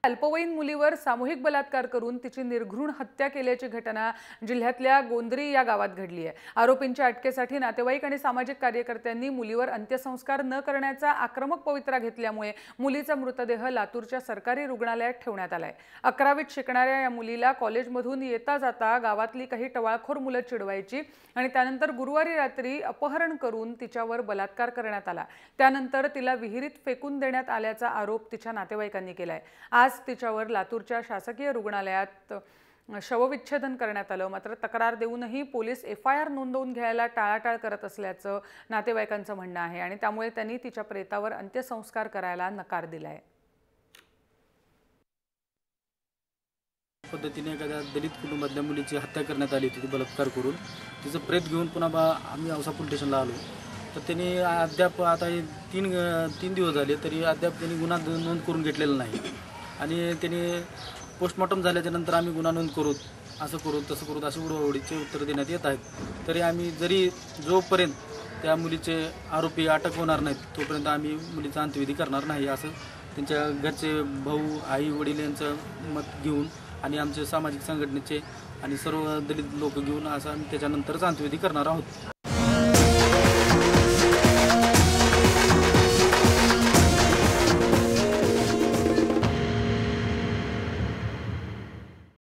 अल्पवयीन मुलीवर सामूहिक बलात्कार करून तिची निर्घृण हत्या केल्याची घटना जिल्ह्यातल्या गोंदरी या गावात घडली आहे। आरोपींच्या अटकेसाठी नातेवाईक आणि सामाजिक कार्यकर्त्यांनी मुलीवर अंत्यसंस्कार न करण्याचा आक्रमक पवित्रा घेतल्यामुळे मुलीचा मृतदेह लातूरच्या सरकारी रुग्णालयात ठेवण्यात आलाय। 11वीत शिकणाऱ्या या मुलीला कॉलेजमधून येता जाता गावातली काही टवाळखोर मुलं चिडवायची आणि त्यानंतर गुरुवारी रात्री अपहरण करून तिच्यावर बलात्कार करण्यात आला। त्यानंतर तिला विहिरीत फेकून देण्यात आल्याचा आरोप तिच्या नातेवाईकांनी केलाय। आज तिच्यावर लातूरच्या शासकीय रुग्णालयात शवविच्छेदन करण्यात आलं। मात्र तक्रार देऊनही पोलीस FIR नोंदवून घ्यायला टाळाटाळ करत असल्याचं नातेवाईकांचं म्हणणं आहे आणि त्यामुळे त्यांनी तिच्या प्रेतावर अंत्यसंस्कार करायला नकार दिलाय। पद्धतीने एखाद्या दलित कुटुंबातल्या मुलीची हत्या करण्यात आली होती, बलात्कार करून तिचं प्रेत घेऊन पुन्हा आम्ही औसा पोलीस स्टेशनला आलो। तर त्यांनी अद्याप आता तीन दिवस झाले तरी अद्याप त्यांनी गुन्हा नोंद करून घेतलेला नाही आणि त्यांनी पोस्टमॉर्टम झाल्याच्या नंतर आम्ही गुन्हा नोंद करू, असं करू तसं करू अशी उडवाउडीचे उत्तर देण्यात येत आहेत। तरी आम्ही जोपर्यंत त्या मुलीचे आरोपी अटक होणार नाहीत तोपर्यंत आम्ही मुलीचा अंत्यविधी करणार नाही, असं त्यांच्या घरचे भाऊ आई वडील यांचं मत घेऊन आणि आमचे सामाजिक संघटनेचे आणि सर्व दलित लोक घेऊन असं आम्ही त्याच्यानंतरच अंत्यविधी करणार आहोत।